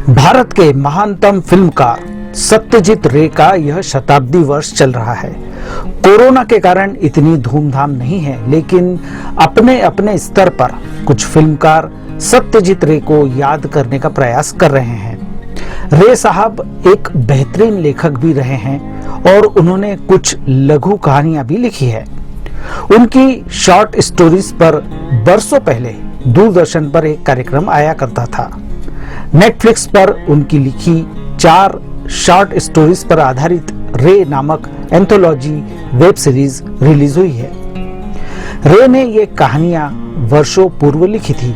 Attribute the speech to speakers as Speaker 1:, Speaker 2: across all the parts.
Speaker 1: भारत के महानतम फिल्मकार सत्यजीत रे का यह शताब्दी वर्ष चल रहा है। कोरोना के कारण इतनी धूमधाम नहीं है, लेकिन अपने अपने स्तर पर कुछ फिल्मकार सत्यजीत रे को याद करने का प्रयास कर रहे हैं। रे साहब एक बेहतरीन लेखक भी रहे हैं और उन्होंने कुछ लघु कहानियां भी लिखी है। उनकी शॉर्ट स्टोरीज पर बरसों पहले दूरदर्शन पर एक कार्यक्रम आया करता था। नेटफ्लिक्स पर उनकी लिखी 4 शॉर्ट स्टोरीज पर आधारित रे नामक एंथोलॉजी वेब सीरीज रिलीज हुई है। रे ने ये कहानियां वर्षों पूर्व लिखी थी।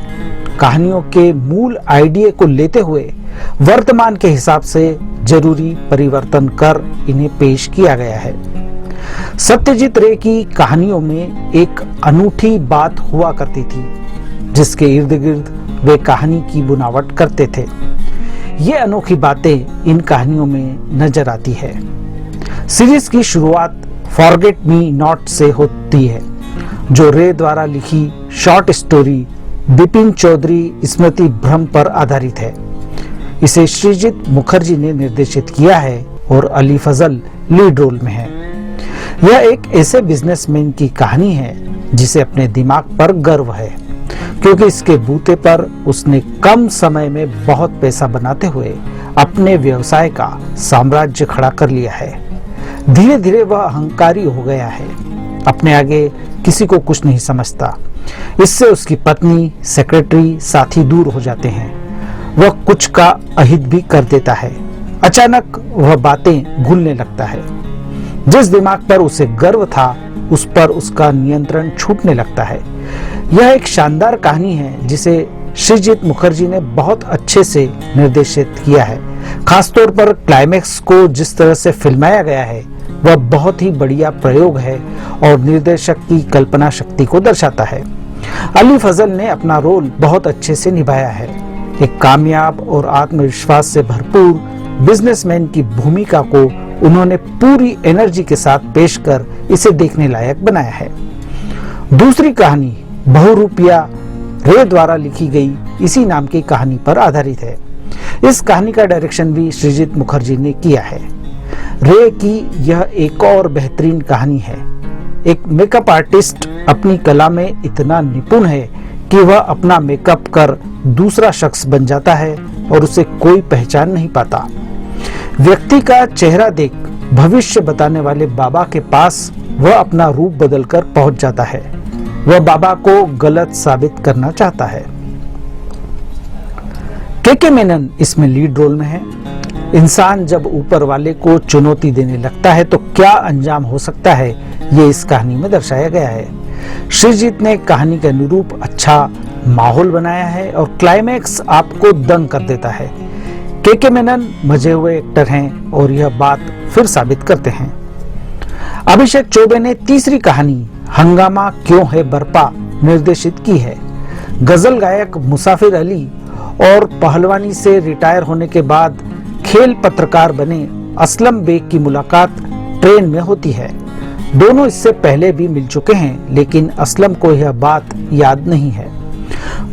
Speaker 1: कहानियों के मूल आइडिया को लेते हुए वर्तमान के हिसाब से जरूरी परिवर्तन कर इन्हें पेश किया गया है। सत्यजीत रे की कहानियों में एक अनूठी बात हुआ करती थी, जिसके इर्द गिर्द वे कहानी की बुनावट करते थे। ये अनोखी बातें इन कहानियों में नजर आती है। सीरीज की शुरुआत फॉरगेट मी नॉट से होती है, जो रे द्वारा लिखी शॉर्ट स्टोरी बिपिन चौधरी स्मृति भ्रम पर आधारित है। इसे सृजित मुखर्जी ने निर्देशित किया है और अली फजल लीड रोल में है। यह एक ऐसे बिजनेसमैन की कहानी है जिसे अपने दिमाग पर गर्व है, क्योंकि इसके बूते पर उसने कम समय में बहुत पैसा बनाते हुए अपने व्यवसाय का साम्राज्य खड़ा कर लिया है। धीरे धीरे वह अहंकारी हो गया है, अपने आगे किसी को कुछ नहीं समझता। इससे उसकी पत्नी, सेक्रेटरी, साथी दूर हो जाते हैं। वह कुछ का अहित भी कर देता है। अचानक वह बातें भूलने लगता है। जिस दिमाग पर उसे गर्व था, उस पर उसका नियंत्रण छूटने लगता है। यह एक शानदार कहानी है जिसे सृजित मुखर्जी ने बहुत अच्छे से निर्देशित किया है। खासतौर पर क्लाइमेक्स को जिस तरह से फिल्माया गया है, वह बहुत ही बढ़िया प्रयोग है और निर्देशक की कल्पना शक्ति को दर्शाता है। अली फजल ने अपना रोल बहुत अच्छे से निभाया है। एक कामयाब और आत्मविश्वास से भरपूर बिजनेसमैन की भूमिका को उन्होंने पूरी एनर्जी के साथ पेश कर इसे देखने लायक बनाया है। दूसरी कहानी बहुरूपिया रे द्वारा लिखी गई इसी नाम की कहानी पर आधारित है। इस कहानी का डायरेक्शन भी सृजित मुखर्जी ने किया है। रे की यह एक और बेहतरीन कहानी है। एक मेकअप आर्टिस्ट अपनी कला में इतना निपुण है कि वह अपना मेकअप कर दूसरा शख्स बन जाता है और उसे कोई पहचान नहीं पाता। व्यक्ति का चेहरा देख भविष्य बताने वाले बाबा के पास वह अपना रूप बदलकर पहुंच जाता है। वह बाबा को गलत साबित करना चाहता है। के मेनन इसमें लीड रोल में है। इंसान जब ऊपर वाले को चुनौती देने लगता है तो क्या अंजाम हो सकता है, ये इस कहानी में दर्शाया गया है। सृजित ने कहानी के अनुरूप अच्छा माहौल बनाया है और क्लाइमैक्स आपको दंग कर देता है। के मेनन मजे हुए एक्टर हैं और यह बात फिर साबित करते हैं। अभिषेक चौबे ने तीसरी कहानी हंगामा क्यों है बरपा निर्देशित की है। गजल गायक मुसाफिर अली और पहलवानी से रिटायर होने के बाद खेल पत्रकार बने असलम बेग की मुलाकात ट्रेन में होती है। दोनों इससे पहले भी मिल चुके हैं, लेकिन असलम को यह बात याद नहीं है।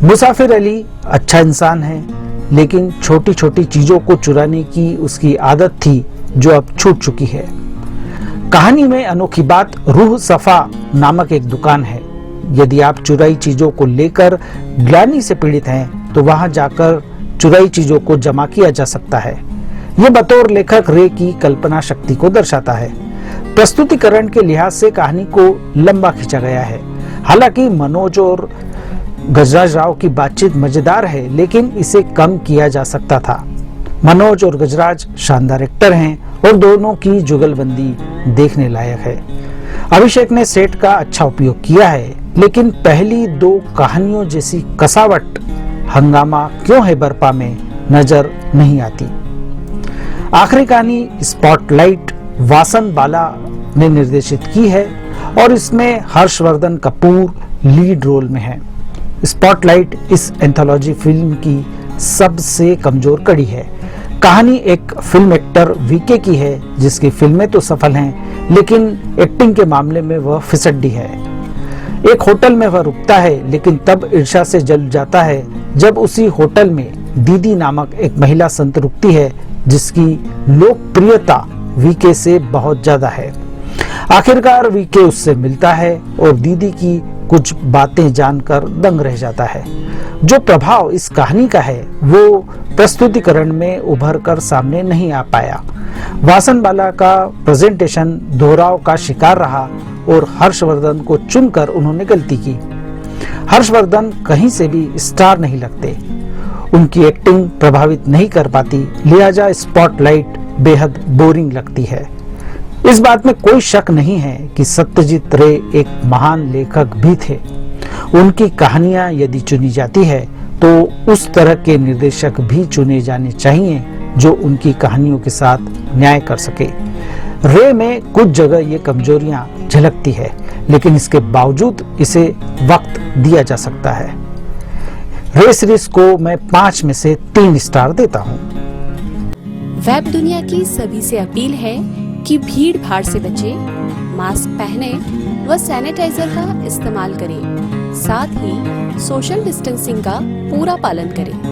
Speaker 1: मुसाफिर अली अच्छा इंसान है, लेकिन छोटी छोटी चीजों को चुराने की उसकी आदत थी, जो अब छूट चुकी है। कहानी में अनोखी बात रूह सफा नामक एक दुकान है। यदि आप चुराई चीजों को लेकर ग्लानि से पीड़ित हैं, तो वहां जाकर चुराई चीजों को जमा किया जा सकता है। यह बतौर लेखक रे की कल्पना शक्ति को दर्शाता है। प्रस्तुतिकरण के लिहाज से कहानी को लंबा खींचा गया है। हालांकि मनोज और गजराज राव की बातचीत मजेदार है, लेकिन इसे कम किया जा सकता था। मनोज और गजराज शानदार एक्टर हैं और दोनों की जुगलबंदी देखने लायक है। अभिषेक ने सेट का अच्छा उपयोग किया है, लेकिन पहली 2 कहानियों जैसी कसावट हंगामा क्यों है बरपा में नजर नहीं आती। आखिरी कहानी स्पॉटलाइट वासन बाला ने निर्देशित की है और इसमें हर्षवर्धन कपूर लीड रोल में है। स्पॉटलाइट इस एंथोलॉजी फिल्म की सबसे कमजोर कड़ी है। कहानी एक फिल्म एक्टर वीके की है, जिसकी फिल्में तो सफल हैं, लेकिन एक्टिंग के मामले में वह फिसड्डी है। एक होटल में वह रुकता है, लेकिन तब ईर्ष्या से जल जाता है जब उसी होटल में दीदी नामक एक महिला संत रुकती है जिसकी लोकप्रियता वीके से बहुत ज्यादा है। आखिरकार वीके उससे मिलता है और दीदी की कुछ बातें जानकर दंग रह जाता है। जो प्रभाव इस कहानी का है वो प्रस्तुतिकरण में उभर कर सामने नहीं आ पाया। वासनबाला का प्रेजेंटेशन दोहराव का शिकार रहा और हर्षवर्धन को चुनकर उन्होंने गलती की। हर्षवर्धन कहीं से भी स्टार नहीं लगते, उनकी एक्टिंग प्रभावित नहीं कर पाती, लिहाजा स्पॉटलाइट बेहद बोरिंग लगती है। इस बात में कोई शक नहीं है कि सत्यजीत रे एक महान लेखक भी थे। उनकी कहानियां यदि चुनी जाती है तो उस तरह के निर्देशक भी चुने जाने चाहिए जो उनकी कहानियों के साथ न्याय कर सके। रे में कुछ जगह ये कमजोरियां झलकती है, लेकिन इसके बावजूद इसे वक्त दिया जा सकता है। रे सीरीज को मैं 5 में से 3 स्टार देता हूँ।
Speaker 2: वेब दुनिया की सभी से अपील है कि भीड़ भाड़ से बचें, मास्क पहने व सैनिटाइजर का इस्तेमाल करें, साथ ही सोशल डिस्टेंसिंग का पूरा पालन करें।